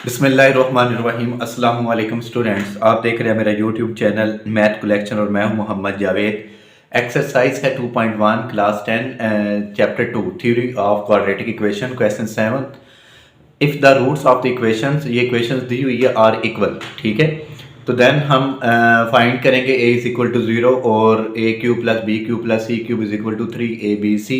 बिस्मिल्लाहिर्रहमानिर्रहीम। अस्सलाम वालेकुम स्टूडेंट्स, आप देख रहे हैं मेरा यूट्यूब चैनल मैथ कलेक्शन और मैं हूं मोहम्मद जावेद। एक्सरसाइज है 2.1 class 10 chapter 2 theory of quadratic equation question 7। If the roots of the equations, ये इक्वेशंस दी हुई है आर इक्वल, ठीक है। तो देन हम फाइंड करेंगे ए इज इक्वल टू 0 और A cube plus B cube plus C cube is equal to 3 A B C.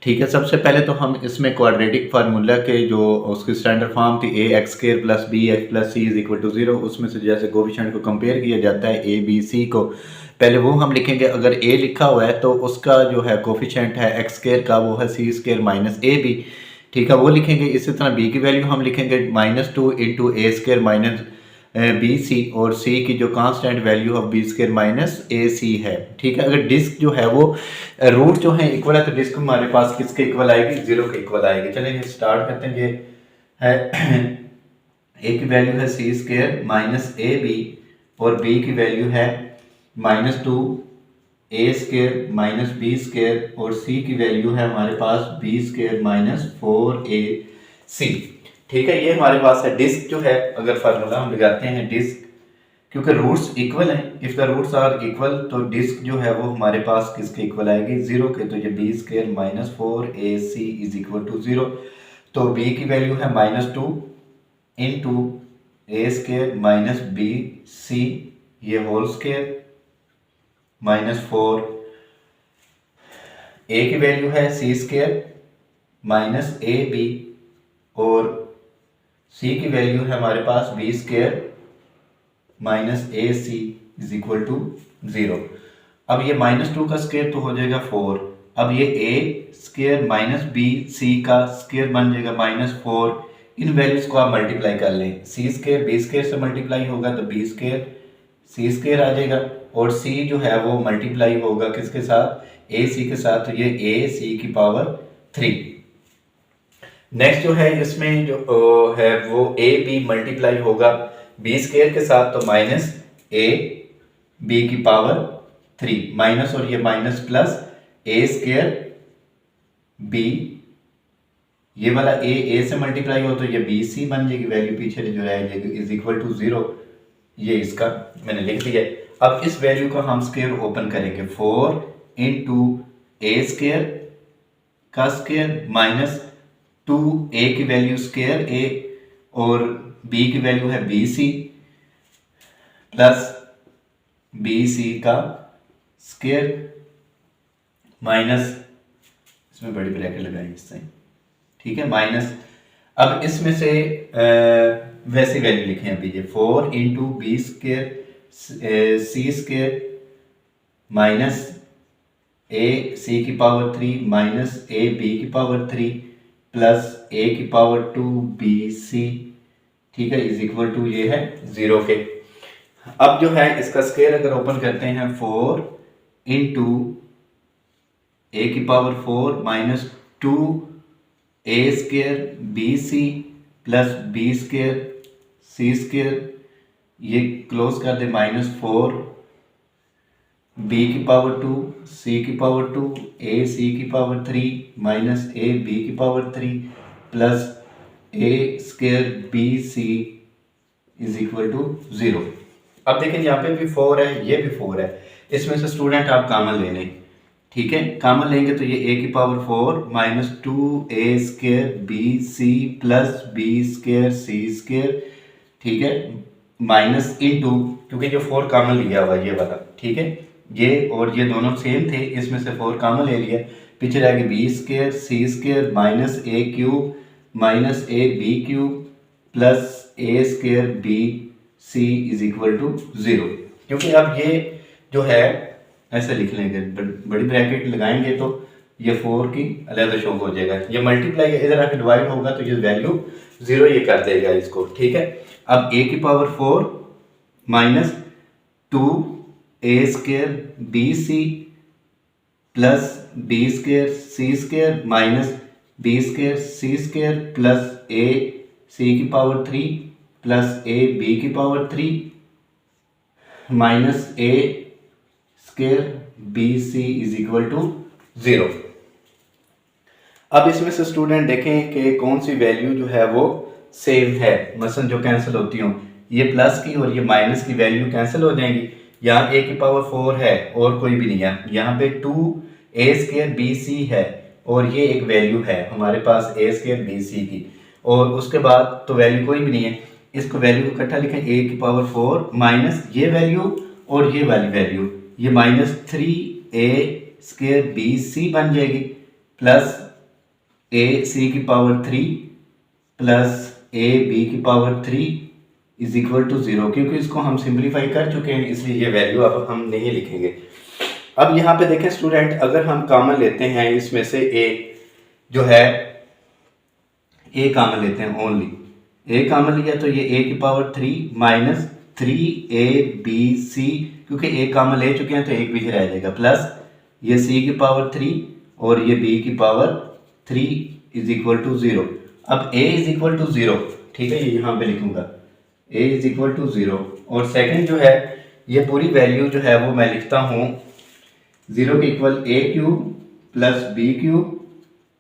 ठीक है, सबसे पहले तो हम इसमें क्वाड्रेटिक फार्मूला के जो उसकी स्टैंडर्ड फॉर्म थी A X square plus B X plus C is equal to 0, उसमें से जैसे कोफिशिएंट को कंपेयर किया जाता है ए बी सी को, पहले वो हम लिखेंगे। अगर ए लिखा हुआ है तो उसका जो है कोफिशिएंट है एक्स स्क्वायर का, वो है C square minus A B, ठीक है, वो लिखेंगे। इसी तरह बी की वैल्यू हम लिखेंगे -2 into A square minus B C, और सी की जो constant value of B square minus A C है, ठीक है। अगर डिस्क जो है वो रूट जो है इक्वल है तो डिस्क हमारे पास किसके इक्वल आएगी? 0 के इक्वल आएगी। चलिए स्टार्ट करते हैं। ये है ए की वैल्यू है C square minus A B और बी की वैल्यू है -2 A square minus B square और सी की वैल्यू है हमारे पास बी स्क्वायर माइनस 4 ए सी, ठीक है। ये हमारे पास है डिस्क जो है। अगर फार्मूला हम लगाते हैं डिस्क, क्योंकि रूट्स इक्वल हैं, if the roots are equal तो डिस्क जो है वो हमारे पास किसके इक्वल आएगी? 0 के। तो ये B square minus 4ac is equal to 0। तो बी की वैल्यू है -2 into A square minus B C, ये होल स्क्वायर -4। ए की वैल्यू है C square minus A B और सी की वैल्यू है हमारे पास B square minus A C is equal to 0। अब ये -2 का स्क्वायर तो हो जाएगा 4। अब ये ए स्क्वायर माइनस बी सी का स्क्वायर बन जाएगा -4। इन वैल्यूज को आप मल्टीप्लाई कर लें। सी स्क्वायर बी स्क्वायर से मल्टीप्लाई होगा तो बी स्क्वायर सी स्क्वायर आ जाएगा, और सी जो है वो मल्टीप्लाई होगा किसके साथ? ए सी के साथ। तो ये ए सी की पावर 3। नेक्स्ट जो है इसमें जो है वो ए बी मल्टीप्लाई होगा बी स्क्वायर के साथ, तो माइनस ए बी की पावर 3 माइनस, और ये minus plus A square B, ये वाला ए से मल्टीप्लाई हो तो ये बी सी बन जाएगी, वैल्यू पीछे जो रहेगी इज इक्वल टू 0। ये इसका मैंने लिख दिया। अब इस वैल्यू को हम स्क्वायर ओपन करेंगे। 4 इंटू ए स्क्वायर का स्क्वायर माइनस 2 ए की वैल्यू स्क्वायर ए और बी की वैल्यू है B C plus B C का स्क्वायर माइनस, इसमें बड़ी ब्रैकेट लगाएंगे इससे, ठीक है, माइनस। अब इसमें से वैसे वैल्यू लिखें अभी ये 4 into B square C square minus A C की पावर 3 माइनस ए बी की पावर 3 प्लस ए की पावर 2 बी सी, ठीक है, इज इक्वल टू ये है 0 के। अब जो है इसका स्क्वायर अगर ओपन करते हैं 4 इंटू ए की power 4 minus 2 A square B C plus B square C square, ये क्लोज कर दे -4 बी की पावर 2 सी की पावर 2 ए सी की पावर 3 माइनस ए बी की power 3 plus A square B C is equal to 0। अब देखें यहाँ पे भी 4 है, ये भी 4 है, इसमें से स्टूडेंट आप कॉमन ले लें, ठीक है। कॉमन लेंगे तो ये ए की power 4 minus 2 A square B C plus B square C square, ठीक है, माइनस इंटू, क्योंकि जो 4 कॉमन लिया हुआ ये वाला, ठीक है, ये और ये दोनों सेम थे, इसमें से 4 कॉमन ले लिया, पीछे रहेगी B square C square minus A cube minus A B cube plus A square B C is equal to 0। क्योंकि अब ये जो है ऐसे लिख लेंगे, बड़ी ब्रैकेट लगाएंगे तो ये 4 की अलग शो हो जाएगा, ये मल्टीप्लाई इधर आके डिवाइड होगा तो ये वैल्यू 0 ये कर देगा इसको, ठीक है। अब ए की power 4 minus 2 A square B C plus B square C square minus B square C square plus A C की पावर 3 प्लस ए बी की power 3 minus A square B C is equal to 0। अब इसमें से student देखें कि कौन सी value जो है वो सेम है, मसलन जो कैंसिल होती हो, ये प्लस की और ये माइनस की वैल्यू कैंसिल हो जाएंगी। यहाँ a की पावर 4 है और कोई भी नहीं है, यहाँ पे 2a² bc है और ये एक वैल्यू है हमारे पास a² bc की, और उसके बाद तो वैल्यू कोई भी नहीं है। इसको वैल्यू को इकट्ठा लिखें, a की पावर 4 माइनस ये वैल्यू और ये वाली वैल्यू, ये -3a² bc बन जाएगी, प्लस ac की पावर 3 प्लस ab की पावर 3 इज इक्वल टू 0। क्योंकि इसको हम सिंप्लीफाई कर चुके हैं इसलिए ये वैल्यू अब हम नहीं लिखेंगे। अब यहाँ पे देखें स्टूडेंट, अगर हम कॉमन लेते हैं इसमें से a जो है, a कॉमन लेते हैं, ओनली a कॉमन लिया तो ये a की पावर 3 माइनस 3abc, क्योंकि a कॉमन ले चुके हैं तो एक पीछे रह जाएगा, प्लस ये c की पावर 3 और ये b की पावर 3 इज इक्वल टू 0। अब a इज इक्वल टू 0, ठीक है, ये यहाँ पे लिखूंगा a इज इक्वल टू 0, और सेकंड जो है ये पूरी वैल्यू जो है वो मैं लिखता हूँ 0 के equal a³ plus b³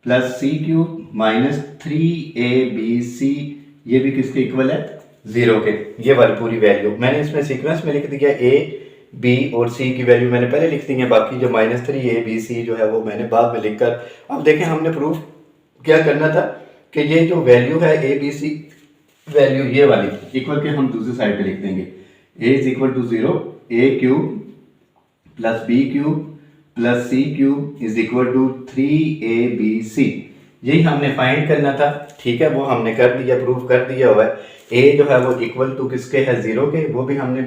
plus c³ minus 3abc, ये भी किसके इक्वल है, 0 के। ये वाली पूरी वैल्यू मैंने इसमें सीक्वेंस में लिख दिया, a b और c की वैल्यू मैंने पहले लिख दी है, बाकी जो -3abc जो है वो मैंने बाद में लिखकर। अब देखें हमने प्रूफ क्या करना था कि ये जो वैल्यू है abc वैल्यू ये वाली इक्वल के हम दूसरी साइड पे लिख देंगे, a is equal to 0 a³ plus b³ plus c³ is equal to 3abc। यही हमने फाइंड करना था, ठीक है, वो हमने कर दिया, प्रूफ कर दिया हुआ है। a जो है वो इक्वल टू किसके है, 0 के, वो भी हमने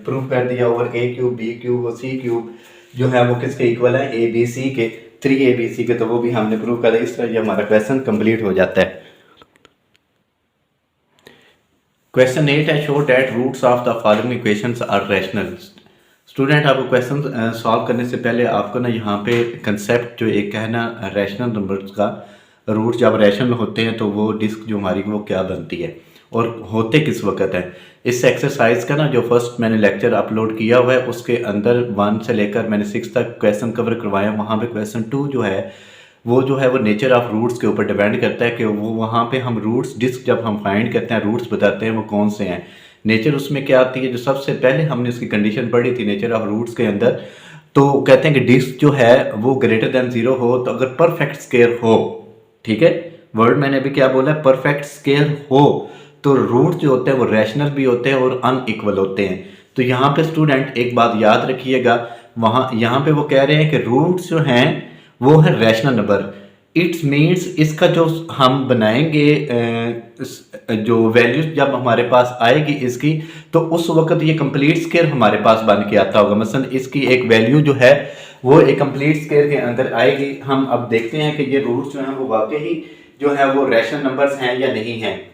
प्रूफ कर दिया, और a³ b³ और c³ जो है वो किसके इक्वल है, abc के, 3abc के, तो वो भी हमने प्रूफ कर दिया। इस तरह ये हमारा क्वेश्चन कंप्लीट हो जाता है। क्वेश्चन 8 है, show that roots of the following equations are rational. Student आपको क्वेश्चन सॉल्व करने से पहले आपको ना यहाँ पे कंसेप्ट जो एक है ना रैशनल नंबर्स का, रूट जब रैशनल होते हैं तो वो डिस्क जो हमारी वो क्या बनती है और होते किस वक्त है। इस एक्सरसाइज का ना जो फर्स्ट मैंने लेक्चर अपलोड किया हुआ है उसके अंदर 1 से लेकर मैंने 6 तक क्वेश्चन कवर करवाया। वहाँ पे क्वेश्चन 2 जो है वो नेचर ऑफ रूट्स के ऊपर डिपेंड करता है कि वो वहाँ पे हम रूट्स डिस्क जब हम फाइंड करते हैं, रूट्स बताते हैं वो कौन से हैं। नेचर उसमें क्या आती है, जो सबसे पहले हमने उसकी कंडीशन पढ़ी थी नेचर ऑफ रूट्स के अंदर, तो कहते हैं कि डिस्क जो है वो ग्रेटर देन 0 हो, तो अगर परफेक्ट स्क्वायर हो, ठीक है, वर्ड मैंने अभी क्या बोला, परफेक्ट स्क्वायर हो, तो रूट जो होते हैं वो रैशनल भी होते हैं और अनइक्वल होते हैं। तो यहाँ पे स्टूडेंट एक बात याद रखिएगा, यहाँ पे वो कह रहे हैं कि रूट्स जो हैं वो है रैशनल नंबर। इट्स मीन्स इसका जो हम बनाएंगे जो वैल्यू जब हमारे पास आएगी इसकी, तो उस वक्त ये कंप्लीट स्क्वायर हमारे पास बन के आता होगा। मसलन इसकी एक वैल्यू जो है वो एक कंप्लीट स्क्वायर के अंदर आएगी। हम अब देखते हैं कि ये रूट्स जो हैं वो वाकई जो है वो रैशनल नंबर्स हैं या नहीं हैं।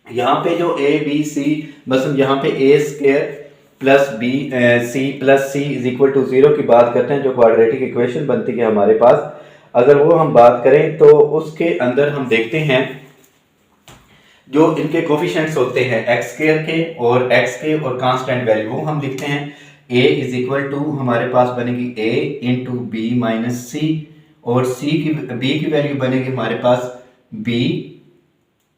यहाँ पे जो a b c, मसलन यहाँ पे a² plus b c plus c is equal to 0 की बात करते हैं, जो क्वाड्रेटिक इक्वेशन बनती है हमारे पास, अगर वो हम बात करें तो उसके अंदर हम देखते हैं जो इनके कोफिशिएंट्स होते हैं x² के और x के और कांस्टेंट वैल्यू, वो हम लिखते हैं a इज इक्वल टू हमारे पास बनेगी a into b minus c, और b की वैल्यू बनेगी हमारे पास b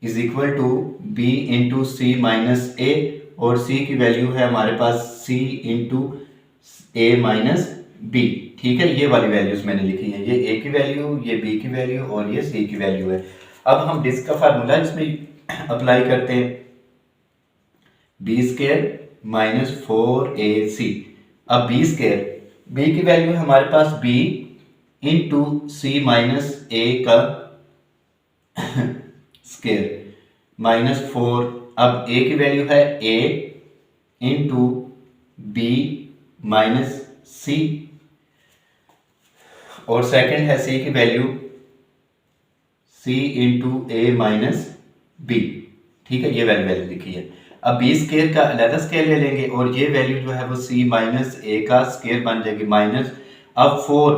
is equal to b into C minus a, और c की वैल्यू है हमारे पास c into a minus b। ठीक है, ये वाली वैल्यूज मैंने लिखी हैं, ये a की वैल्यू, ये b की वैल्यू और ये c की वैल्यू है। अब हम डिस्क का फार्मूला इसमें अप्लाई करते हैं, b² माइनस 4ac। अब b² b की वैल्यू है हमारे पास b into C minus a का स्क्वायर माइनस 4। अब a की वैल्यू है a into b minus c, और सेकंड है c की value c into a minus b। ठीक है, ये वैल्यू लिखी है। अब b² का अलग स्क्वायर ले लेंगे और ये वैल्यू जो है वो c माइनस a का स्क्वायर बन जाएगी माइनस, अब 4,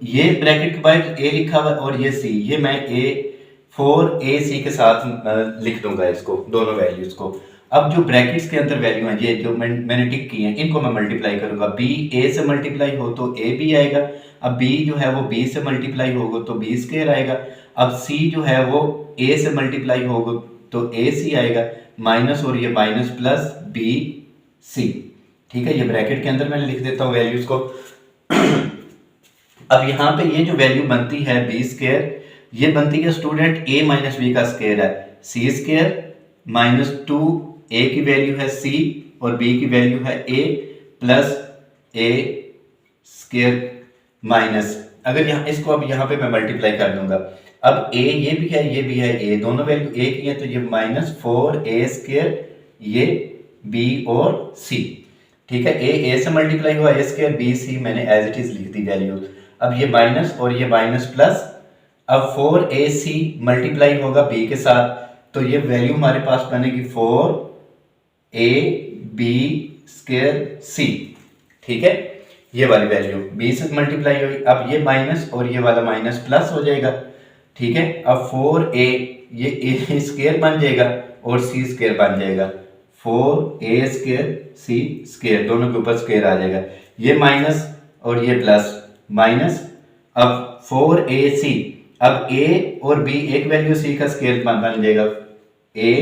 ये ब्रैकेट के बाहर a लिखा हुआ और ये c, ये मैं a4ac के साथ लिख दूंगा इसको, दोनों वैल्यूज को। अब जो ब्रैकेट्स के अंदर वैल्यू है ये जो मैंने टिक की है, इनको मैं मल्टीप्लाई करूंगा, b a से मल्टीप्लाई हो तो a b आएगा, अब b जो है वो b से मल्टीप्लाई होगा तो b² आएगा, अब c जो है वो a से मल्टीप्लाई होगा तो ए सी आएगा माइनस और ये माइनस प्लस बी सी। ठीक है, ये ब्रैकेट के अंदर मैंने लिख देता हूँ वैल्यूज को। अब यहाँ पे ये जो वैल्यू बनती है बी स्क्वायर, ये बनती है स्टूडेंट ए माइनस बी का स्क्वायर है, सी स्क्वायर माइनस 2 ए की वैल्यू है सी और बी की वैल्यू है ए प्लस ए स्क्वायर माइनस, अगर यहाँ इसको अब यहाँ पे मैं मल्टीप्लाई कर दूंगा, अब ए ये भी है ये भी है, ए दोनों वैल्यू ए की है तो ये माइनस 4 ए स्क्वायर, ये बी और सी। ठीक है, ए से मल्टीप्लाई हुआ, ए स्क्वायर बी सी मैंने एज इट इज लिख दी वैल्यू। अब ये माइनस और ये माइनस प्लस, अब 4ac मल्टीप्लाई होगा b के साथ तो ये वैल्यू हमारे पास बनेगी 4ab स्क्वायर c। ठीक है, ये वाली वैल्यू b से मल्टीप्लाई होगी, अब ये माइनस और ये वाला माइनस प्लस हो जाएगा। ठीक है, अब 4a ये a स्क्वायर बन जाएगा और c स्क्वायर बन जाएगा, 4a स्क्वायर c स्क्वायर, दोनों के ऊपर स्क्वायर आ जाएगा, ये माइनस और ये प्लस माइनस, अब 4ac, अब a और b एक वैल्यू c का स्क्वायर बन जाएगा, a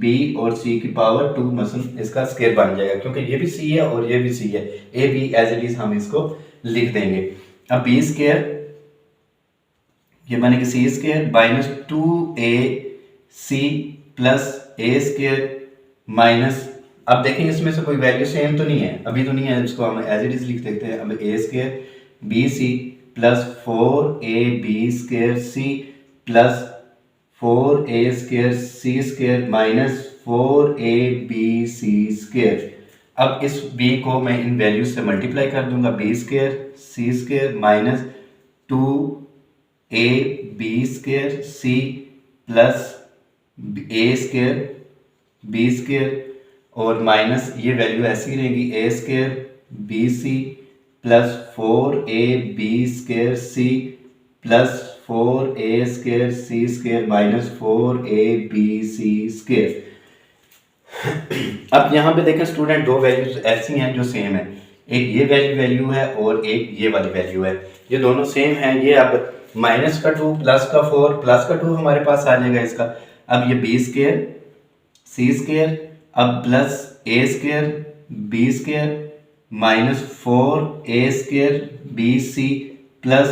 b और c की पावर 2 मसलन इसका स्क्वायर बन जाएगा, क्योंकि ये भी c है और ये भी c है, a b as it is हम इसको लिख देंगे। अब b स्क्वायर ये बनेगी c square minus 2ac plus a square minus, अब देखें इसमें से कोई वैल्यू सेम तो नहीं है, अभी तो नहीं है, इसको हम एज इट इज लिख देते हैं। अब a square B C plus 4ab square C plus 4a square C square minus 4ab C square. अब इस b को मैं इन वैल्यू से मल्टीप्लाई कर दूंगा, b square C square minus 2ab square C plus a square b square और minus ये value ऐसी रहेगी, a square B C plus 4ab square C plus 4a square C square minus 4ab C square. अब यहाँ पे देखें student, दो values ऐसी हैं जो सेम है, एक ये वैल्यू है और एक ये वाली वैल्यू है, ये दोनों सेम है। ये अब माइनस का 2 प्लस का 4 प्लस का 2 हमारे पास आ जाएगा इसका, अब ये बी स्क्वायर सी स्क्वायर अब plus A square B square minus 4a square B C plus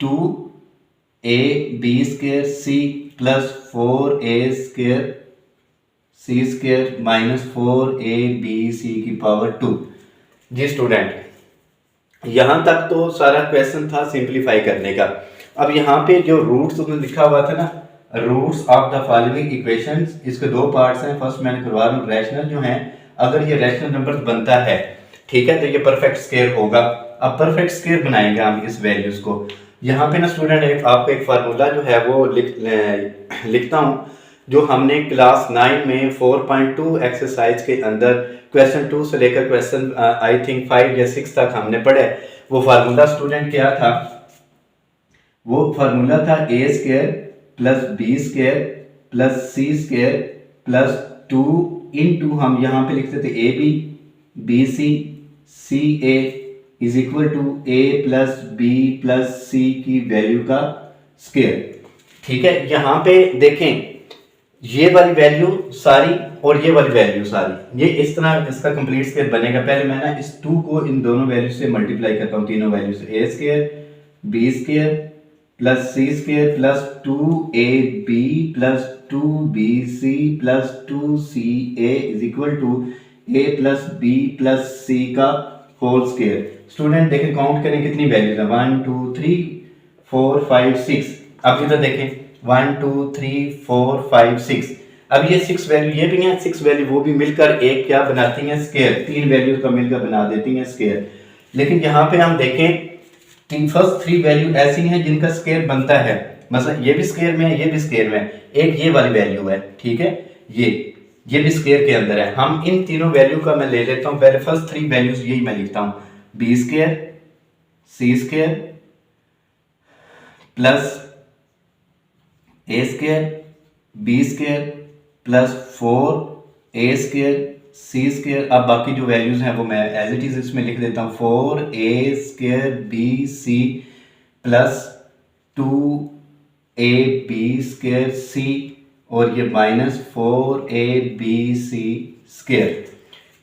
2ab square C plus 4a square C square minus 4ab C की पावर 2। जी स्टूडेंट, यहाँ तक तो सारा क्वेश्चन था सिंप्लीफाई करने का। अब यहाँ पे जो रूट्स उसमें लिखा हुआ था ना, roots of the following equations, इसके दो पार्ट्स हैं। फर्स्ट मैंने करवा रहा हूँ, रैशनल जो है, अगर ये रैशनल नंबर बनता है, ठीक है, तो ये परफेक्ट स्क्वायर होगा। अब परफेक्ट स्क्वायर बनाएंगे हम इस वैल्यूज को। यहाँ पे ना स्टूडेंट आपको एक फार्मूला जो है वो लिखता हूँ, जो हमने क्लास 9 में 4.2 एक्सरसाइज के अंदर क्वेश्चन 2 से लेकर क्वेश्चन आई थिंक 5 या 6 तक हमने पढ़े। वो फार्मूला स्टूडेंट क्या था? वो फार्मूला था A square plus B square plus C square plus 2 into, हम यहाँ पे लिखते थे A B C C A is equal to A plus B plus C की वैल्यू का स्क्वायर। ठीक है, यहाँ पे देखें ये वाली वैल्यू सारी और ये वाली वैल्यू सारी, ये इस तरह इसका कंप्लीट स्क्वायर बनेगा। पहले मैं ना इस 2 को इन दोनों वैल्यू से मल्टीप्लाई करता हूँ, तीनों वैल्यू से, A square B square plus C square plus 2ab plus 2bc plus 2ca is equal to a plus b plus c का होल स्क्वायर। स्टूडेंट देखें, काउंट करें कितनी वैल्यूज है, 1 2 3 4 5 6। अब इधर देखें 1 2 3 4 5 6। अब ये 6 वैल्यू ये भी हैं, 6 वैल्यू वो भी मिलकर एक क्या बनाती हैं, स्क्वायर। 3 वैल्यूज का मिलकर बना देती हैं स्क्वायर। लेकिन यहाँ पे हम देखें फर्स्ट 3 वैल्यू ऐसी हैं जिनका स्क्वायर बनता है, मतलब ये भी स्क्वायर में है, ये भी स्क्वायर में है, एक ये वाली वैल्यू है, ठीक है, ये भी स्क्वायर के अंदर है। हम इन तीनों वैल्यू का मैं ले लेता हूं, पहले फर्स्ट 3 वैल्यूज यही मैं लिखता हूं, B square C square plus A square B square plus 4a square C square. अब बाकी जो वैल्यूज हैं वो मैं एज इट इज इसमें लिख देता हूँ, 4a square B C plus 2ab square C और ये -4ab स्क्वायर।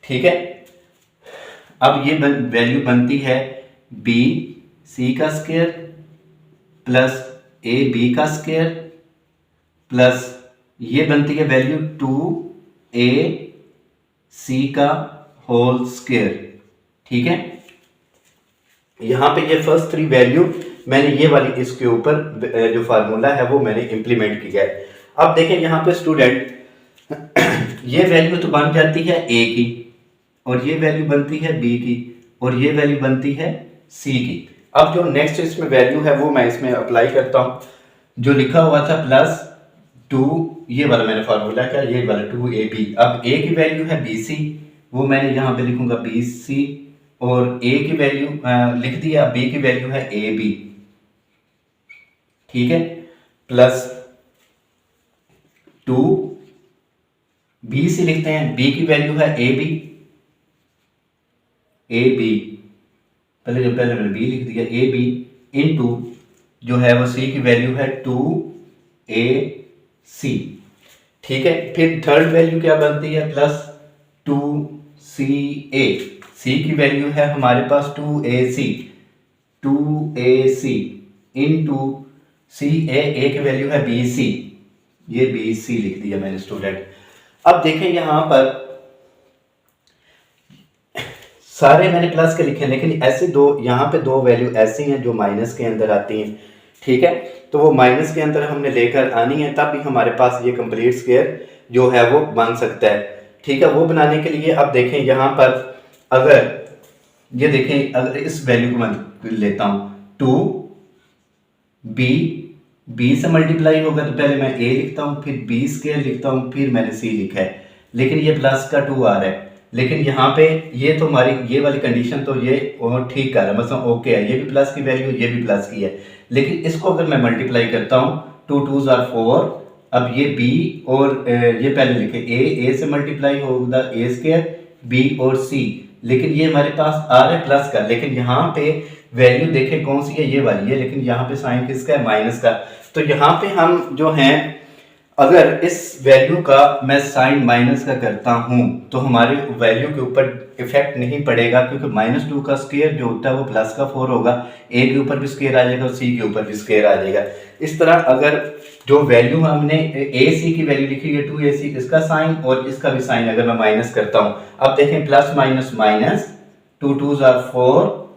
ठीक है, अब ये वैल्यू बनती है बी सी का स्क्वायर प्लस ए बी का स्क्वायर प्लस ये बनती है वैल्यू 2ac का होल स्क्वायर। ठीक है, यहां पे ये फर्स्ट 3 वैल्यू मैंने ये वाली इसके ऊपर जो फार्मूला है वो मैंने इंप्लीमेंट किया है। अब देखें यहां पे स्टूडेंट ये वैल्यू तो बन जाती है ए की और ये वैल्यू बनती है बी की और ये वैल्यू बनती है सी की। अब जो नेक्स्ट इसमें वैल्यू है वो मैं इसमें अप्लाई करता हूं। जो लिखा हुआ था +2, ये वाला मैंने फार्मूला क्या, ये वाला 2ab। अब a की वैल्यू है bc, वो मैंने यहाँ पे लिखूंगा bc और a की वैल्यू लिख दिया, b की वैल्यू है ab। ठीक है, +2 bc लिखते हैं, b की वैल्यू है ab, पहले मैंने b लिख दिया ab इनटू जो है वो c की वैल्यू है 2ac। ठीक है, फिर थर्ड वैल्यू क्या बनती है +2ca, c की वैल्यू है हमारे पास 2ac इनटू a की वैल्यू है bc, ये bc लिख दिया मैंने स्टूडेंट। अब देखें यहां पर सारे मैंने प्लस के लिखे हैं, लेकिन ऐसे दो यहाँ पे दो वैल्यू ऐसी हैं जो माइनस के अंदर आती हैं। ठीक है, तो वो माइनस के अंदर हमने लेकर आनी है, तब भी हमारे पास ये कंप्लीट स्क्वायर जो है वो बन सकता है। ठीक है, वो बनाने के लिए अब देखें यहाँ पर अगर ये देखें, अगर इस वैल्यू को मैं लेता हूँ 2b से मल्टीप्लाई होगा तो पहले मैं a लिखता हूँ, फिर b स्क्वायर लिखता हूँ, फिर मैंने c लिखा है, लेकिन ये प्लस का 2 आ रहा है। लेकिन यहाँ पे ये तो हमारी ये वाली कंडीशन तो ये और ठीक कर रहा है, मतलब ओके है, ये भी प्लस की वैल्यू, ये भी प्लस की है। लेकिन इसको अगर मैं मल्टीप्लाई करता हूँ 2 2s are 4, अब ये b और ये पहले लिखे a से मल्टीप्लाई होगा a स्क्वायर, b और c, लेकिन ये हमारे पास आ रहा है प्लस का, लेकिन यहाँ पे वैल्यू देखें कौन सी है, ये वाली है, लेकिन यहाँ पे साइन किसका है, माइनस का। तो यहाँ पे हम जो हैं अगर इस वैल्यू का मैं साइन माइनस का करता हूं तो हमारे वैल्यू के ऊपर इफेक्ट नहीं पड़ेगा, क्योंकि -2 का स्क्वायर जो होता है वो प्लस का 4 होगा, a के ऊपर भी स्क्वायर आ जाएगा और c के ऊपर भी स्क्वायर आ जाएगा। इस तरह अगर जो वैल्यू हमने ac की वैल्यू लिखी है 2ac, इसका साइन और इसका भी साइन अगर मैं माइनस करता हूं, अब देखें plus minus minus, 2 2s are 4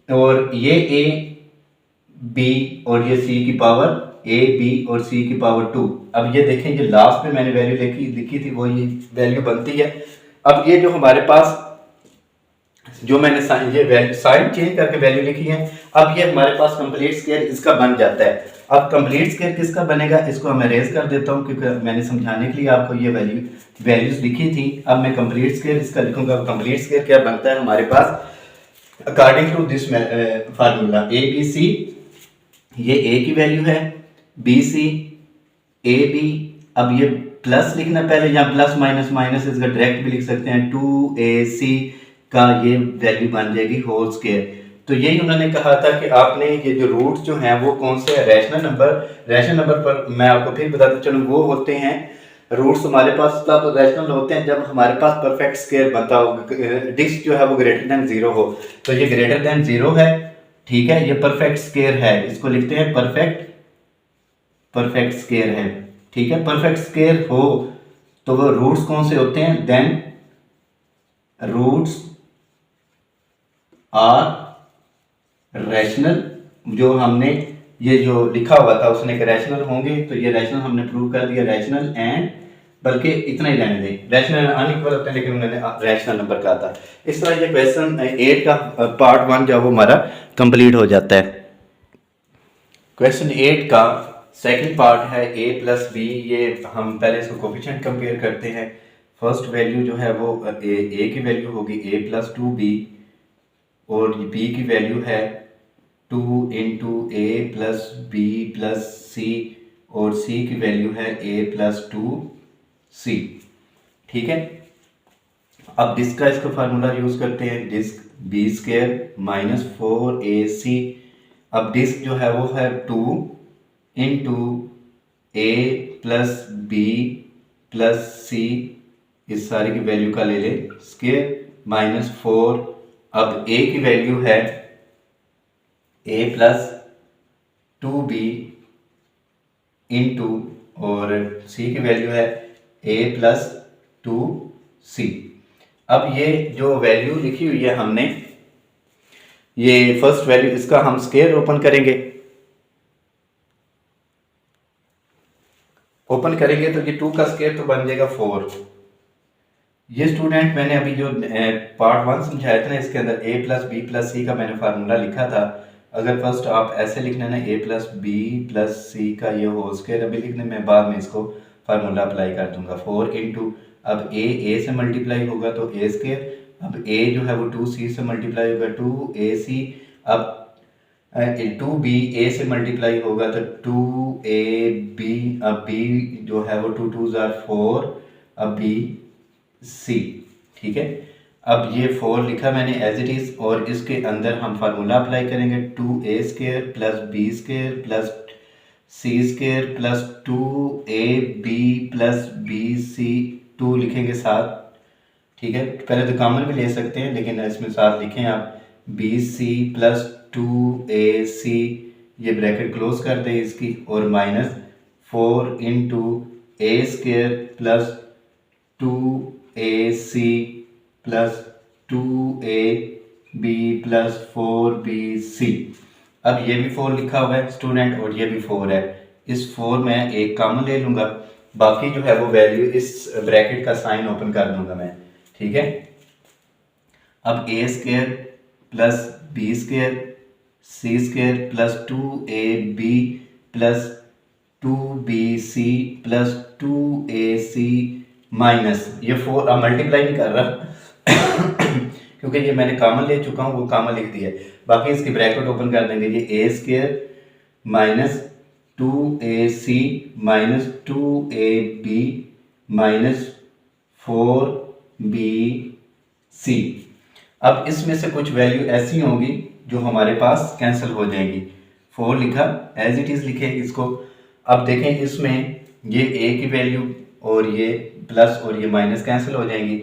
और ये a b और ये c की पावर a b और c की पावर 2। अब ये देखें, ये लास्ट में मैंने वैल्यू लिखी थी वो ये वैल्यू बनती है। अब ये जो हमारे पास जो मैंने साइन चेंज करके वैल्यू लिखी है, अब ये हमारे पास कंप्लीट स्क्वायर इसका बन जाता है। अब कंप्लीट स्क्वायर किसका बनेगा, इसको मैं अरेज कर देता हूँ, क्योंकि मैंने समझाने के लिए आपको ये वैल्यूज लिखी थी। अब मैं कंप्लीट स्क्वायर इसका लिखूंगा। कंप्लीट स्क्वायर क्या बनता है हमारे पास, according to this formula A B C, ये a की वैल्यू है, bc ab, अब ये प्लस लिखना पहले, या प्लस माइनस माइनस इसका डायरेक्ट भी लिख सकते हैं, 2ac का ये वैल्यू बन जाएगी होल स्क्वायर। तो यही उन्होंने कहा था कि आपने ये जो रूट्स जो हैं वो कौन से है, रैशनल नंबर पर मैं आपको फिर बताता चलूँ, वो होते हैं रूट्स हमारे पास तब रैशनल होते हैं जब हमारे पास परफेक्ट स्क्वायर बनता हो, डिस्क जो है वो ग्रेटर देन 0 हो। तो ये ग्रेटर देन 0 है, ठीक है, ये परफेक्ट स्क्वायर है, इसको लिखते हैं परफेक्ट स्क्वायर है। ठीक है, परफेक्ट स्क्वायर हो तो वो रूट्स कौन से होते हैं, देन रूट्स आर रैशनल। जो हमने ये जो लिखा हुआ था उसने कि रैशनल होंगे, तो ये रैशनल हमने प्रूव कर दिया, रैशनल एंड, बल्कि इतना ही रहने दें, रैशनल अनइक्वल होते हैं, लेकिन उन्होंने रैशनल नंबर कहा था। इस तरह ये क्वेश्चन 8 का पार्ट 1 जो वो हमारा कंप्लीट हो जाता है। क्वेश्चन 8 का सेकंड पार्ट है a प्लस बी। ये हम पहले इसको कोफिशिएंट कंपेयर करते हैं। फर्स्ट वैल्यू जो है वो a की वैल्यू होगी a प्लस 2b और b की वैल्यू है 2 into a plus B plus c और c की वैल्यू है a प्लस 2c। ठीक है, अब डिस्क का इसका फार्मूला यूज करते हैं, disc b square minus 4ac। अब डिस्क जो है वो है 2 into a plus B plus C इस सारे की वैल्यू का ले लें स्क्वायर माइनस 4। अब ए की वैल्यू है ए प्लस 2b इंटू और सी की वैल्यू है a प्लस 2c। अब ये जो वैल्यू लिखी हुई है हमने, ये फर्स्ट वैल्यू, इसका हम स्क्वायर ओपन करेंगे। ओपन करेंगे तो ये 2 का स्क्वायर तो बन जाएगा 4। ये स्टूडेंट मैंने अभी जो पार्ट 1 समझाया था ना, इसके अंदर a प्लस बी प्लस सी का मैंने फार्मूला लिखा था। अगर फर्स्ट आप ऐसे लिखना ना, a प्लस बी प्लस सी का ये होल स्क्वायर अभी लिखने में, बाद में इसको फार्मूला अप्लाई कर दूंगा 4 इंटू, अब a से मल्टीप्लाई होगा तो a स्क्वायर, अब a जो है वो 2c से मल्टीप्लाई होगा 2ac, अब 2b a से मल्टीप्लाई होगा तो 2ab, अब b जो है वो 2 2 आर 4, अब b c। ठीक है, अब ये 4 लिखा मैंने एज इट इज, और इसके अंदर हम फार्मूला अप्लाई करेंगे 2a square plus b square plus c square plus 2ab plus bc, 2 लिखेंगे साथ। ठीक है, पहले तो कॉमन भी ले सकते हैं लेकिन इसमें साथ लिखें आप bc प्लस 2ac, ये ब्रैकेट क्लोज कर दें इसकी, और minus 4 into a square plus 2ac plus 2ab plus 4bc। अब ये भी 4 लिखा हुआ है स्टूडेंट और ये भी 4 है, इस 4 में एक कॉमन ले लूँगा, बाकी जो है वो वैल्यू इस ब्रैकेट का साइन ओपन कर दूंगा मैं। ठीक है, अब a square plus b square c square plus 2ab plus 2bc plus 2ac minus ये 4, अब मल्टीप्लाई नहीं कर रहा क्योंकि ये मैंने कॉमन ले चुका हूँ, वो कॉमन लिख दिया है, बाकी इसकी ब्रैकेट ओपन कर देंगे। ये a square minus 2ac minus 2ab minus 4bc। अब इसमें से कुछ वैल्यू ऐसी होंगी जो हमारे पास कैंसिल हो जाएंगी। 4 लिखा एज इट इज लिखे इसको। अब देखें इसमें ये a की वैल्यू और ये प्लस और ये माइनस कैंसिल हो जाएंगी,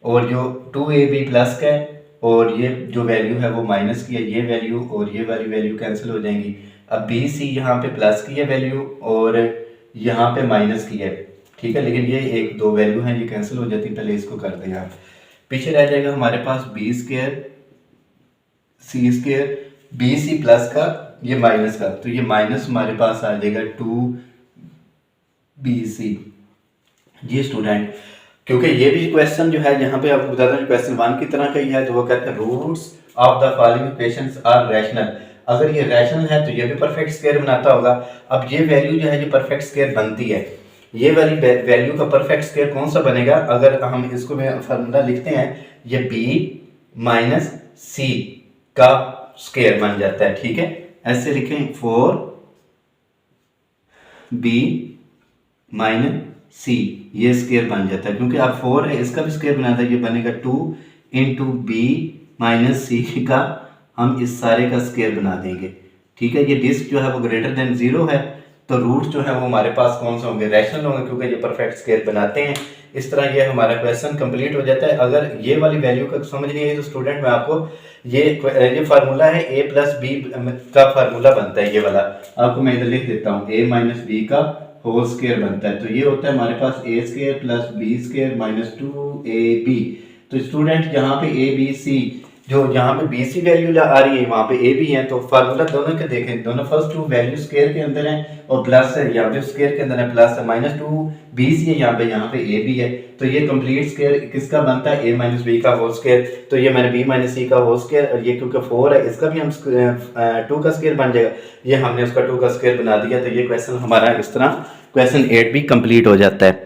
और जो 2ab प्लस का है और ये जो वैल्यू है वो माइनस की है, ये वैल्यू और ये वाली वैल्यू कैंसिल हो जाएंगी। अब bc यहाँ पे प्लस की है वैल्यू और यहाँ पे माइनस की है। ठीक है, लेकिन ये एक दो वैल्यू हैं ये कैंसिल हो जाती है, पहले इसको कर दें आप। पीछे रह जाएगा हमारे पास b square c square, bc plus का ये माइनस का, तो ये माइनस हमारे पास आ जाएगा 2bc। जी स्टूडेंट, क्योंकि ये भी क्वेश्चन जो है यहाँ पे आपको बताता हूँ क्वेश्चन 1 की तरह का ही है, तो वो कहते हैं roots of the following equations are rational. अगर ये रैशनल है तो ये भी परफेक्ट स्क्वायर बनाता होगा। अब ये वैल्यू जो है ये परफेक्ट स्क्वायर बनती है, ये वाली वैल्यू का परफेक्ट स्क्वायर कौन सा बनेगा? अगर हम इसको में फार्मूला लिखते हैं, ये b माइनस सी का स्क्वायर बन जाता है। ठीक है, ऐसे लिखें 4b माइनस सी, ये स्क्वायर बन जाता है, क्योंकि आप 4 है इसका भी स्क्वायर बनाता है, ये बनेगा 2 इंटू बी माइनस सी का हम इस सारे का स्क्वायर बना देंगे। ठीक है, ये डिस्क जो है वो ग्रेटर देन 0 है, तो रूट जो है वो हमारे पास कौन से होंगे? रैशनल होंगे, क्योंकि ये परफेक्ट स्क्वायर बनाते हैं। इस तरह ये हमारा क्वेश्चन कंप्लीट हो जाता है। अगर ये वाली वैल्यू का समझ नहीं है तो स्टूडेंट मैं आपको ये फार्मूला है a प्लस बी का फार्मूला बनता है, ये वाला आपको मैं इधर लिख देता हूँ, a माइनस बी का होल स्क्वायर बनता है। तो ये होता है हमारे पास a square plus B square minus 2ab। तो स्टूडेंट यहाँ पे a b c, जो यहाँ पे बी सी वैल्यू आ रही है वहाँ पे ए बी है, तो फार्मूला दोनों के देखें, दोनों फर्स्ट 2 वैल्यू स्क्वायर के अंदर है और प्लस है, यहाँ पे स्क्वायर के अंदर है प्लस है, माइनस 2 बी सी है यहाँ पे ए बी है, तो ये कंप्लीट स्क्वायर किसका बनता है? ए माइनस बी का होल स्क्वायर। तो ये मैंने बी माइनस सी का होल स्क्वायर, और ये क्योंकि 4 है इसका भी हम 2 का स्क्वायर बन जाएगा, ये हमने उसका 2 का स्क्वायर बना दिया। तो ये क्वेश्चन हमारा इस तरह क्वेश्चन 8 भी कंप्लीट हो जाता है।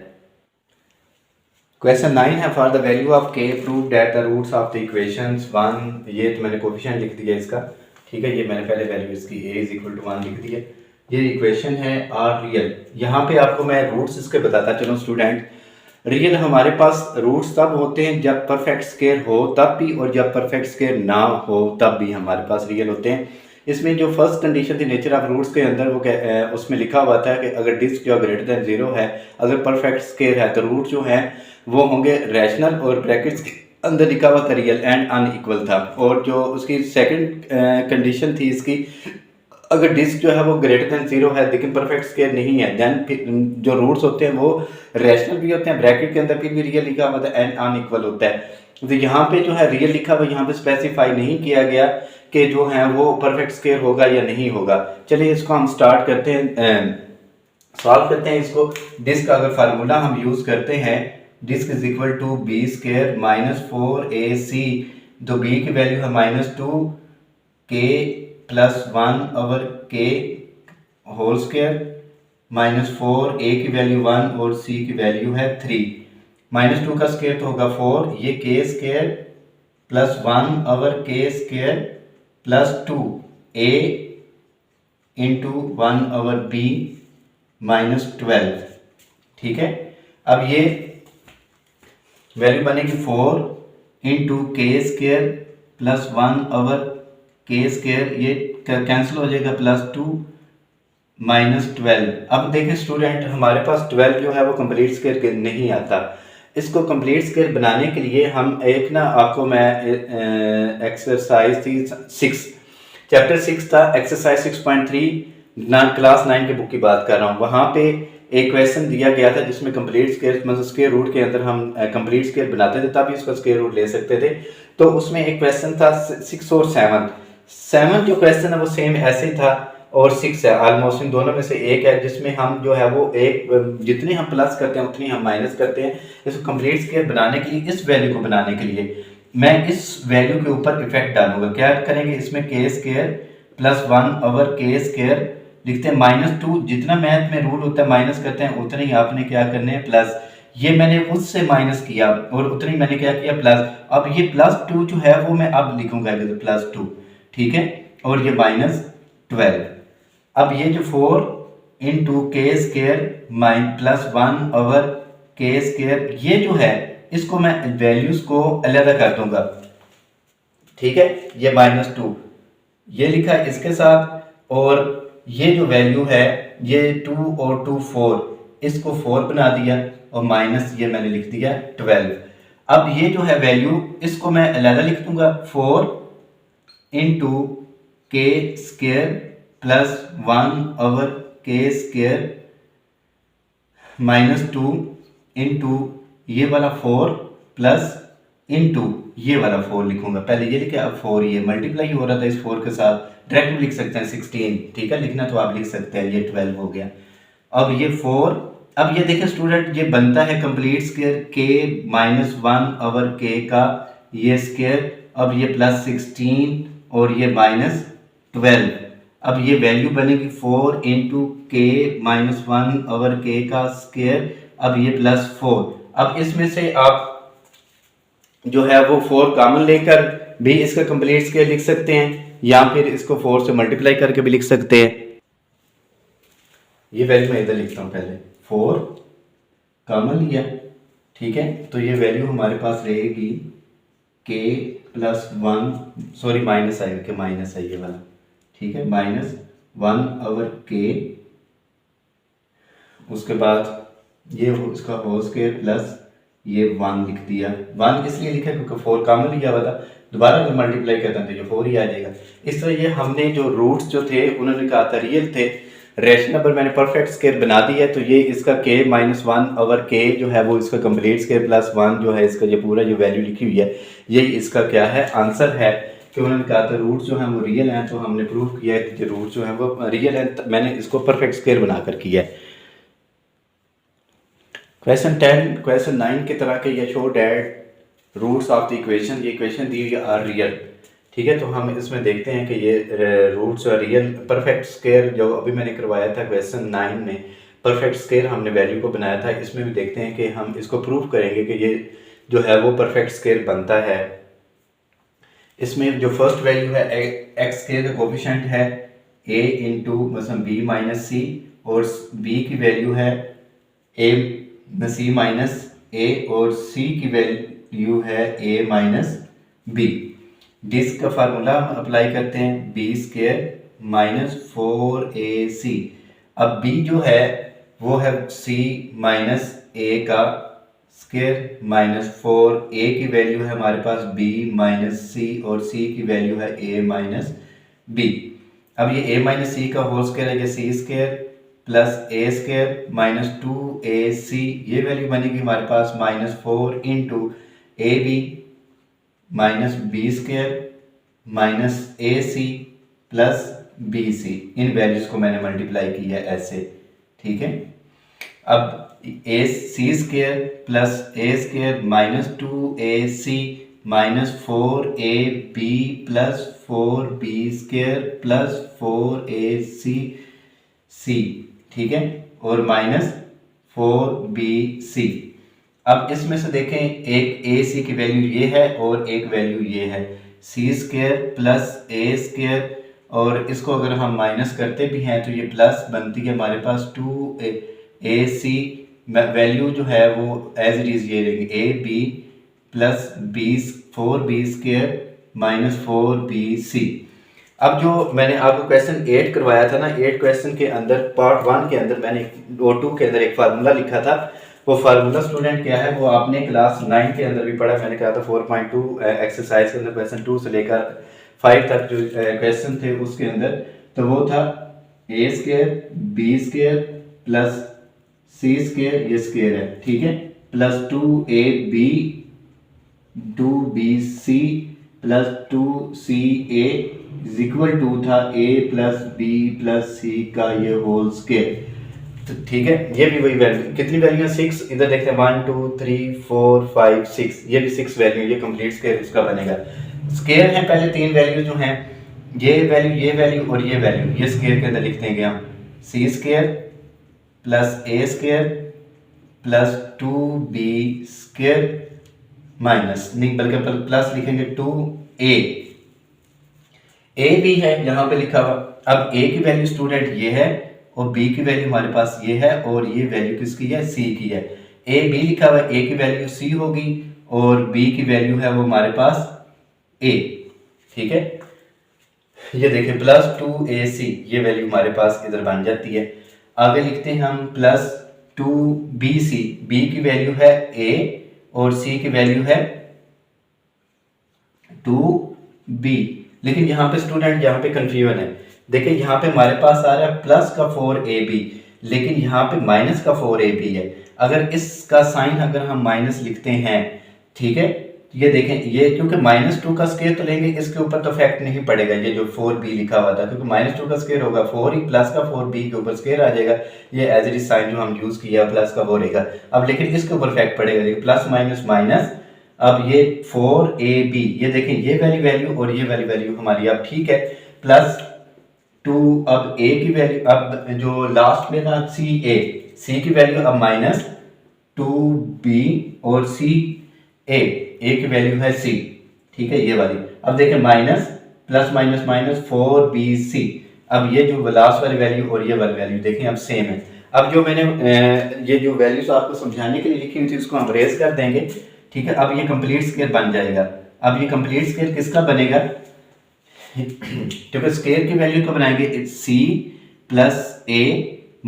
क्वेश्चन 9 है, for the value of k prove that the roots of the equations 1, ये तो मैंने कोफिशिएंट लिख दिया इसका। ठीक है, ये मैंने पहले वैल्यू इसकी a इज इक्वल टू 1 लिख दिया। ये इक्वेशन है आर रियल। यहाँ पे आपको मैं रूट्स इसके बताता चलूँ स्टूडेंट। रियल हमारे पास रूट्स तब होते हैं जब परफेक्ट स्क्वायर हो तब भी, और जब परफेक्ट स्क्वायर ना हो तब भी हमारे पास रियल होते हैं। इसमें जो फर्स्ट कंडीशन थी नेचर ऑफ रूट्स के अंदर वो उसमें लिखा हुआ था कि अगर डिस्क जो ग्रेटर देन 0 है, अगर परफेक्ट स्क्वायर है, तो रूट जो है वो होंगे रैशनल, और ब्रैकेट्स के अंदर लिखा हुआ था रियल एंड अनइक्वल था। और जो उसकी सेकंड कंडीशन थी इसकी, अगर डिस्क जो है वो ग्रेटर देन 0 है लेकिन परफेक्ट स्क्वायर नहीं है, देन जो रूट्स होते हैं वो रैशनल भी होते हैं, ब्रैकेट के अंदर फिर भी रियल लिखा हुआ था एंड अनइक्वल होता है। तो यहाँ पे जो है रियल लिखा हुआ, यहाँ पे स्पेसिफाई नहीं किया गया कि जो है वो परफेक्ट स्क्वायर होगा या नहीं होगा। चलिए इसको हम स्टार्ट करते हैं, सॉल्व करते हैं इसको। डिस्क का अगर फार्मूला हम यूज करते हैं, disc is equal to b square minus 4ac, तो बी की वैल्यू है -2k plus 1 over k whole square, -4, a की वैल्यू 1 और c की वैल्यू है 3। -2 का स्क्वायर तो होगा 4, ये k square plus 1 over k square plus 2a into 1 over b -12। ठीक है, अब ये वैल्यू बनेगी 4 इंटू के स्क्वायर प्लस 1 ओवर के स्क्वायर, ये कैंसिल हो जाएगा, प्लस 2 -12। अब देखिए स्टूडेंट, हमारे पास 12 जो है वो कंप्लीट स्क्वायर नहीं आता। इसको कंप्लीट स्क्वायर बनाने के लिए हम एक ना, आपको मैं एक्सरसाइज थी 6, चैप्टर 6 था, एक्सरसाइज 6.3 क्लास 9 के बुक की बात कर रहा हूँ। वहाँ पे एक क्वेश्चन दिया गया था जिसमें कंप्लीट स्क्वायर, मतलब स्क्वायर रूट के अंदर हम कंप्लीट स्क्वायर बनाते थे, तभी उसका स्क्वायर रूट ले सकते थे। तो उसमें एक क्वेश्चन था 6 और 7 जो क्वेश्चन है वो सेम ऐसे ही था, और 6 है, ऑलमोस्ट इन दोनों में से एक है जिसमें हम जो है वो एक जितनी हम प्लस करते हैं उतनी हम माइनस करते हैं। इसको कंप्लीट स्क्वायर बनाने के लिए, इस वैल्यू को बनाने के लिए मैं इस वैल्यू के ऊपर इफेक्ट डालूंगा। क्या करेंगे, इसमें के स्क्वायर प्लस 1 ओवर के स्क्वायर लिखते हैं, -2, जितना मैथ में रूल होता है माइनस करते हैं उतने ही आपने क्या करने हैं प्लस। ये मैंने उससे माइनस किया और उतनी मैंने क्या किया प्लस। अब ये +2 जो है वो मैं अब लिखूंगा +2, ठीक है, और ये -12। अब ये जो 4 इंटू के स्क्वायर प्लस 1 ओवर के स्क्वायर, ये जो है इसको मैं वैल्यूज को अलग कर दूंगा। ठीक है, ये -2 ये लिखा इसके साथ, और ये जो वैल्यू है ये 2 और 2 4, इसको 4 बना दिया, और माइनस ये मैंने लिख दिया 12। अब ये जो है वैल्यू इसको मैं अलग लिख दूंगा, 4 इंटू के स्क्वायर प्लस 1 ओवर के स्क्वायर -2 इंटू ये वाला 4 प्लस इंटू ये वाला 4 लिखूंगा। पहले ये लिखा, अब 4 ये मल्टीप्लाई हो रहा था इस 4 के साथ, डायरेक्ट भी लिख सकते हैं 16, ठीक है, लिखना तो आप लिख सकते हैं, ये 12 हो गया। अब ये 4, अब ये देखें स्टूडेंट, ये बनता है complete square k -1 over k का ये स्क्वायर, अब ये प्लस 16 और ये -12। अब ये वैल्यू बनेगी 4 इंटू के -1 ओवर k का स्क्वायर, अब ये +4। अब इसमें से आप जो है वो 4 कॉमन लेकर भी इसका कंप्लीट स्क्वायर लिख सकते हैं, या फिर इसको 4 से मल्टीप्लाई करके भी लिख सकते हैं। ये वैल्यू मैं इधर लिखता हूँ, पहले 4 कॉमन लिया, ठीक है, तो ये वैल्यू हमारे पास रहेगी k प्लस 1, सॉरी माइनस आएगा, कि माइनस है ये वाला, ठीक है, -1 ओवर k, उसके बाद ये इसका होल स्क्वायर प्लस ये 1 लिख दिया। 1 इसलिए लिखा क्योंकि 4 कॉमन लिया हुआ था, दोबारा अगर मल्टीप्लाई करते हैं तो ये 4 ही आ जाएगा। इस तरह ये हमने जो रूट्स जो थे उन्होंने कहा था रियल थे, रैशनल नंबर मैंने परफेक्ट स्क्वायर बना दिया है, तो ये इसका k -1 ओवर k जो है वो इसका कंप्लीट स्क्वायर प्लस 1 जो है इसका ये पूरा जो वैल्यू लिखी हुई है, यही इसका क्या है आंसर है। कि उन्होंने कहा था रूट जो है वो रियल हैं, तो हमने प्रूव किया है कि रूट जो है वो रियल है, मैंने इसको परफेक्ट स्क्वायर बनाकर किया है। क्वेश्चन 10, क्वेश्चन 9 की तरह के, ये show that roots of the equation, ये इक्वेशन दी हुई आर रियल, ठीक है, तो हम इसमें देखते हैं कि ये रूट्स और रियल परफेक्ट स्क्वायर जो अभी मैंने करवाया था क्वेश्चन 9 में, परफेक्ट स्क्वायर हमने वैल्यू को बनाया था, इसमें भी देखते हैं कि हम इसको प्रूव करेंगे कि ये जो है वो परफेक्ट स्क्वायर बनता है। इसमें जो फर्स्ट वैल्यू है एक्स स्क्वायर का कोफिशिएंट है a इंटू मतलब b माइनस सी, और b की वैल्यू है a c माइनस a, और c की वैल्यू है a माइनस b। डिस्क का फार्मूला हम अप्लाई करते हैं, b स्क्वायर -4ac। अब b जो है वो है c माइनस a का स्क्वायर माइनस 4a की वैल्यू है हमारे पास b माइनस c और c की वैल्यू है a माइनस b। अब ये a माइनस c का होल स्क्वायर है, ये c square plus a square minus 2ac, ये वैल्यू बनेगी हमारे पास -4 into A B minus B square minus A C plus B C. इन वैल्यूज को मैंने मल्टीप्लाई किया है ऐसे, ठीक है। अब A C square plus A square minus 2ac minus 4ab plus 4b square plus 4ac c, ठीक है, और माइनस 4bc। अब इसमें से देखें एक ac की वैल्यू ये है और एक वैल्यू ये है c square plus a square, और इसको अगर हम माइनस करते भी हैं तो ये प्लस बनती है हमारे पास 2ac। वैल्यू जो है वो एज इट इज ये रहेगी a b plus b 4b square minus 4bc। अब जो मैंने आपको क्वेश्चन 8 करवाया था ना, 8 क्वेश्चन के अंदर पार्ट 1 के अंदर मैंने और 2 के अंदर एक फार्मूला लिखा था। वो फार्मूला स्टूडेंट क्या है वो आपने क्लास 9 के अंदर भी पढ़ा। मैंने कहा था 4.2 एक्सरसाइज के अंदर क्वेश्चन 2 से लेकर 5 तक जो क्वेश्चन थे उसके अंदर, तो वो था a square b square plus c square, ये स्क्वायर है, ठीक है, plus 2ab 2bc plus 2ca is equal to था a plus b plus c का ये होल स्क्वायर। तो ठीक है, ये भी वही वैल्यू, कितनी वैल्यू है 6, इधर देखते हैं 1 2 3 4 5 6, ये भी 6 वैल्यू, ये कंप्लीट स्क्वायर उसका बनेगा। स्क्वायर है पहले 3 वैल्यू जो हैं, ये वैल्यू और ये वैल्यू, ये स्क्वायर के अंदर लिख देंगे हम c square plus a square plus 2b square minus, नहीं बल्कि प्लस लिखेंगे 2a, a भी है यहाँ पे लिखा हुआ। अब a की वैल्यू स्टूडेंट ये है और b की वैल्यू हमारे पास ये है और ये वैल्यू किसकी है, c की है। a b लिखा हुआ है, a की वैल्यू c होगी और b की वैल्यू है वो हमारे पास a, ठीक है। ये देखिए प्लस 2ac, ये वैल्यू हमारे पास इधर बन जाती है। आगे लिखते हैं हम प्लस 2bc, b की वैल्यू है a और c की वैल्यू है 2b। लेकिन यहाँ पे स्टूडेंट यहाँ पे कंफ्यूजन है, देखिए यहाँ पे हमारे पास आ रहा है प्लस का 4ab, लेकिन यहाँ पे माइनस का 4ab है। अगर इसका साइन अगर हम माइनस लिखते हैं, ठीक है, ये देखें, ये क्योंकि -2 का स्क्वायर तो लेंगे, इसके ऊपर तो इफेक्ट नहीं पड़ेगा, ये जो 4b लिखा हुआ था, क्योंकि -2 का स्क्वायर होगा 4 ही प्लस का 4b के ऊपर स्क्वायर आ जाएगा, ये एज इट इज साइन जो हम यूज किया प्लस का वो रहेगा। अब लेकिन इसके ऊपर इफेक्ट पड़ेगा, देखिए प्लस माइनस माइनस, अब ये 4ab, ये देखें ये वैल्यू और ये वैल्यू हमारी अब ठीक है, प्लस 2, अब a की वैल्यू, अब जो लास्ट में था c की वैल्यू अब माइनस 2b और a की वैल्यू है c, ठीक है, ये वाली। अब देखें minus plus minus minus 4bc, अब ये जो लास्ट वाली वैल्यू और ये वाली वैल्यू देखें अब सेम है। अब जो मैंने ये जो वैल्यूज आपको समझाने के लिए लिखी हुई थी उसको हम रेज कर देंगे, ठीक है। अब ये कंप्लीट स्क्वायर बन जाएगा। अब ये कंप्लीट स्क्वायर किसका बनेगा, क्योंकि स्क्वायर की वैल्यू को बनाएंगे c प्लस a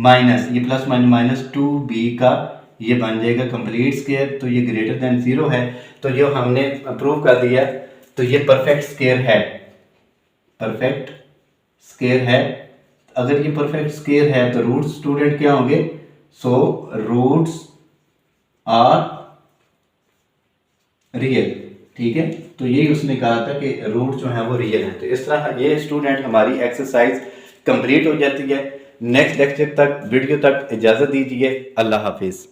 माइनस ये प्लस माइनस 2b का, ये बन जाएगा कंप्लीट स्क्वायर। तो ये ग्रेटर देन 0 है, तो ये हमने प्रूव कर दिया, तो ये परफेक्ट स्क्वायर है, परफेक्ट स्क्वायर है। अगर ये परफेक्ट स्क्वायर है तो रूट्स स्टूडेंट क्या होंगे, सो रूट्स आर रियल, ठीक है। तो यही उसने कहा था कि रूट जो है वो रियल है। तो इस तरह ये स्टूडेंट हमारी एक्सरसाइज कंप्लीट हो जाती है। नेक्स्ट लेक्चर तक, वीडियो तक इजाज़त दीजिए। अल्लाह हाफिज़।